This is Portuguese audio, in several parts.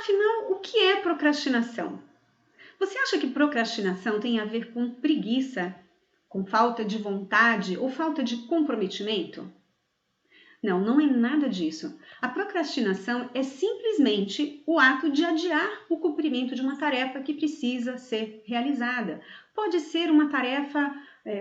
Afinal, o que é procrastinação? Você acha que procrastinação tem a ver com preguiça, com falta de vontade ou falta de comprometimento? Não, não é nada disso. A procrastinação é simplesmente o ato de adiar o cumprimento de uma tarefa que precisa ser realizada. Pode ser uma tarefa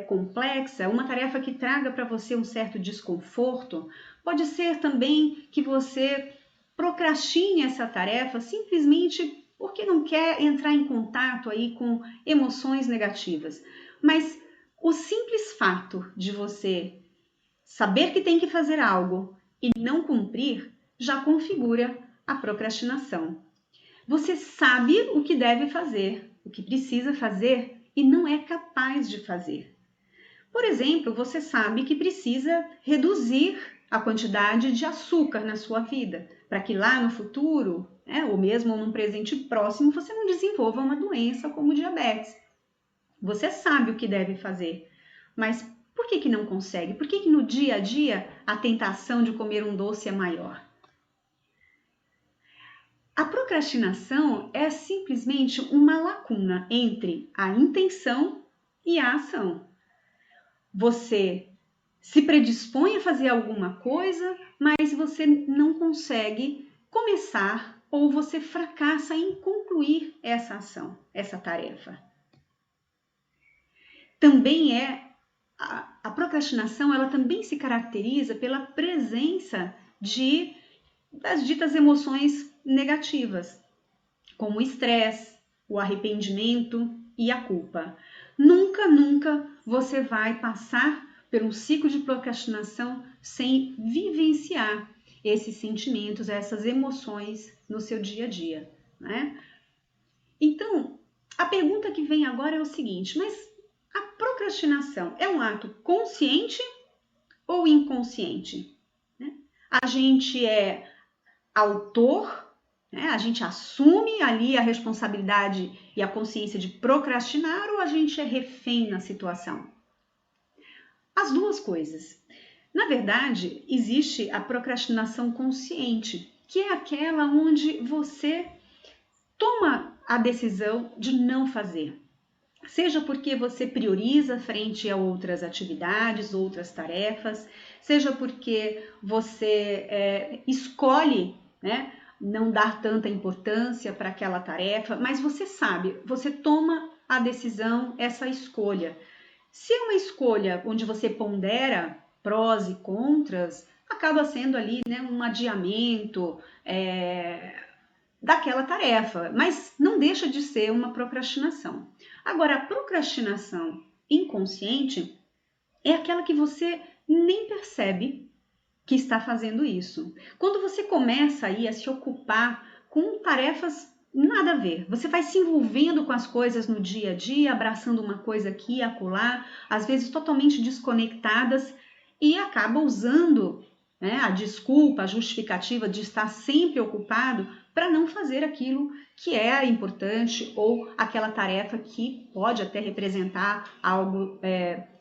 complexa, uma tarefa que traga para você um certo desconforto. Pode ser também que você procrastine essa tarefa simplesmente porque não quer entrar em contato aí com emoções negativas. Mas o simples fato de você saber que tem que fazer algo e não cumprir já configura a procrastinação. Você sabe o que deve fazer, o que precisa fazer e não é capaz de fazer. Por exemplo, você sabe que precisa reduzir a quantidade de açúcar na sua vida, para que lá no futuro, ou mesmo num presente próximo, você não desenvolva uma doença como diabetes. Você sabe o que deve fazer, mas por que não consegue? Por que no dia a dia a tentação de comer um doce é maior? A procrastinação é simplesmente uma lacuna entre a intenção e a ação. Você se predispõe a fazer alguma coisa, mas você não consegue começar ou você fracassa em concluir essa ação, essa tarefa. Também a procrastinação, ela também se caracteriza pela presença das ditas emoções negativas, como o estresse, o arrependimento e a culpa. Nunca você vai passar por um ciclo de procrastinação sem vivenciar esses sentimentos, essas emoções no seu dia a dia, né? Então, a pergunta que vem agora é o seguinte, mas a procrastinação é um ato consciente ou inconsciente? A gente é autor, a gente assume ali a responsabilidade e a consciência de procrastinar ou a gente é refém na situação? As duas coisas. Na verdade, existe a procrastinação consciente, que é aquela onde você toma a decisão de não fazer. Seja porque você prioriza frente a outras atividades, outras tarefas, seja porque você escolhe, não dar tanta importância para aquela tarefa, mas você sabe, você toma a decisão, essa escolha. Se é uma escolha onde você pondera prós e contras, acaba sendo ali um adiamento daquela tarefa, mas não deixa de ser uma procrastinação. Agora, a procrastinação inconsciente é aquela que você nem percebe que está fazendo isso. Quando você começa aí a se ocupar com tarefas nada a ver, você vai se envolvendo com as coisas no dia a dia, abraçando uma coisa aqui e acolá, às vezes totalmente desconectadas, e acaba usando a desculpa, a justificativa de estar sempre ocupado para não fazer aquilo que é importante ou aquela tarefa que pode até representar algo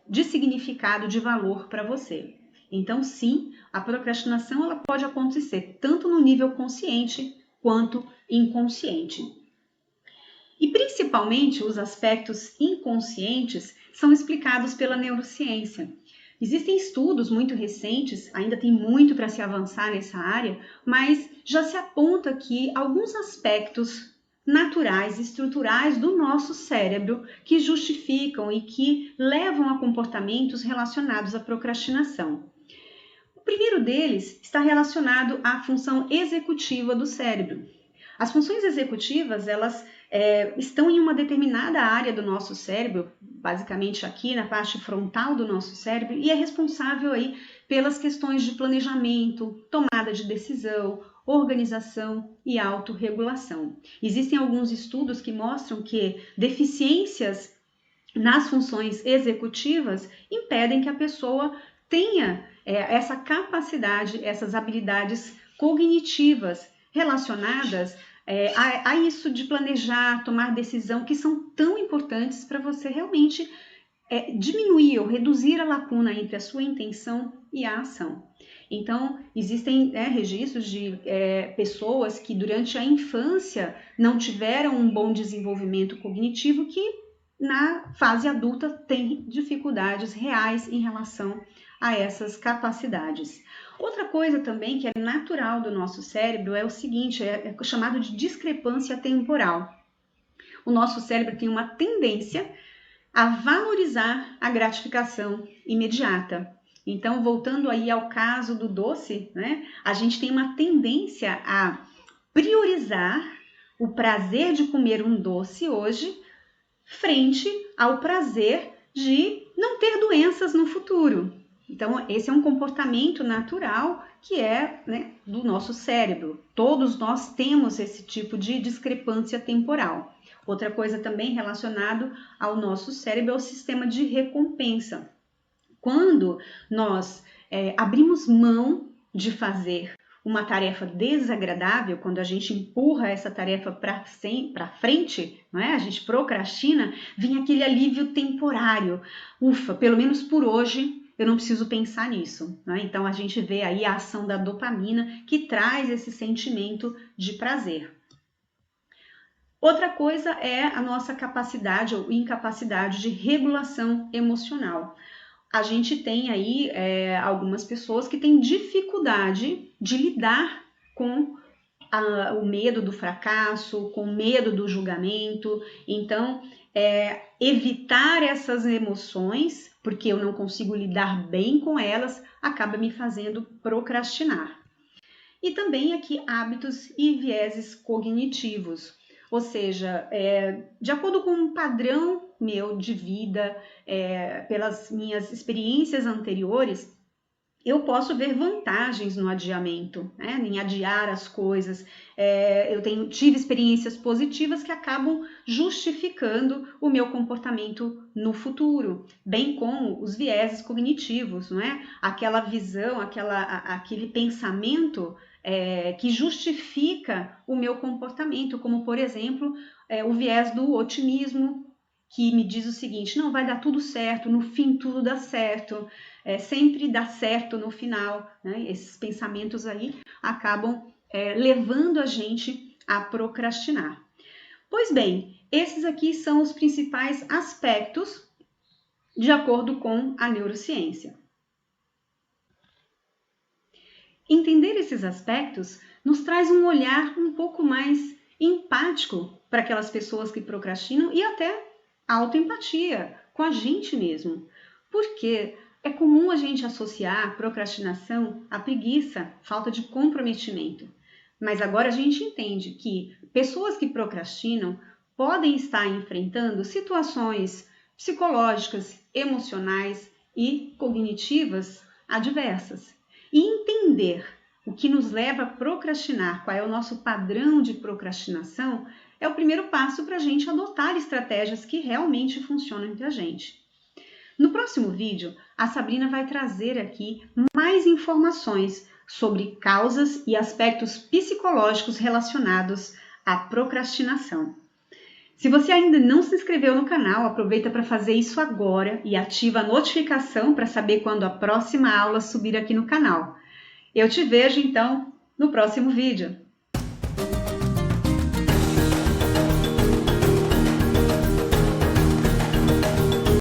de significado, de valor para você. Então, sim, a procrastinação ela pode acontecer tanto no nível consciente quanto inconsciente. E principalmente os aspectos inconscientes são explicados pela neurociência. Existem estudos muito recentes, ainda tem muito para se avançar nessa área, mas já se aponta que alguns aspectos naturais, estruturais do nosso cérebro que justificam e que levam a comportamentos relacionados à procrastinação. O primeiro deles está relacionado à função executiva do cérebro. As funções executivas, elas estão em uma determinada área do nosso cérebro, basicamente aqui na parte frontal do nosso cérebro, e é responsável aí pelas questões de planejamento, tomada de decisão, organização e autorregulação. Existem alguns estudos que mostram que deficiências nas funções executivas impedem que a pessoa tenha essa capacidade, essas habilidades cognitivas relacionadas a isso de planejar, tomar decisão, que são tão importantes para você realmente diminuir ou reduzir a lacuna entre a sua intenção e a ação. Então, existem registros de pessoas que durante a infância não tiveram um bom desenvolvimento cognitivo que na fase adulta têm dificuldades reais em relação a essas capacidades. Outra coisa também que é natural do nosso cérebro é o seguinte, é chamado de discrepância temporal. O nosso cérebro tem uma tendência a valorizar a gratificação imediata. Então, voltando aí ao caso do doce, né, a gente tem uma tendência a priorizar o prazer de comer um doce hoje frente ao prazer de não ter doenças no futuro. Então, esse é um comportamento natural que é do nosso cérebro. Todos nós temos esse tipo de discrepância temporal. Outra coisa também relacionada ao nosso cérebro é o sistema de recompensa. Quando nós abrimos mão de fazer uma tarefa desagradável, quando a gente empurra essa tarefa para frente, não é? A gente procrastina, vem aquele alívio temporário. Ufa, pelo menos por hoje eu não preciso pensar nisso. Não é? Então a gente vê aí a ação da dopamina que traz esse sentimento de prazer. Outra coisa é a nossa capacidade ou incapacidade de regulação emocional. A gente tem aí algumas pessoas que têm dificuldade de lidar com o medo do fracasso, com o medo do julgamento. Então, evitar essas emoções, porque eu não consigo lidar bem com elas, acaba me fazendo procrastinar. E também aqui hábitos e vieses cognitivos. Ou seja, de acordo com um padrão meu de vida, pelas minhas experiências anteriores, eu posso ver vantagens no adiamento, em adiar as coisas. Eu tive experiências positivas que acabam justificando o meu comportamento no futuro, bem como os vieses cognitivos, não é? Aquela visão, aquele pensamento que justifica o meu comportamento, como por exemplo o viés do otimismo, que me diz o seguinte: não, vai dar tudo certo, no fim tudo dá certo, sempre dá certo no final, né? Esses pensamentos aí acabam levando a gente a procrastinar. Pois bem, esses aqui são os principais aspectos de acordo com a neurociência. Entender esses aspectos nos traz um olhar um pouco mais empático para aquelas pessoas que procrastinam e até autoempatia com a gente mesmo. Porque é comum a gente associar procrastinação à preguiça, falta de comprometimento. Mas agora a gente entende que pessoas que procrastinam podem estar enfrentando situações psicológicas, emocionais e cognitivas adversas. E entender o que nos leva a procrastinar, qual é o nosso padrão de procrastinação, é o primeiro passo para a gente adotar estratégias que realmente funcionam entre a gente. No próximo vídeo, a Sabrina vai trazer aqui mais informações sobre causas e aspectos psicológicos relacionados à procrastinação. Se você ainda não se inscreveu no canal, aproveita para fazer isso agora e ativa a notificação para saber quando a próxima aula subir aqui no canal. Eu te vejo então no próximo vídeo.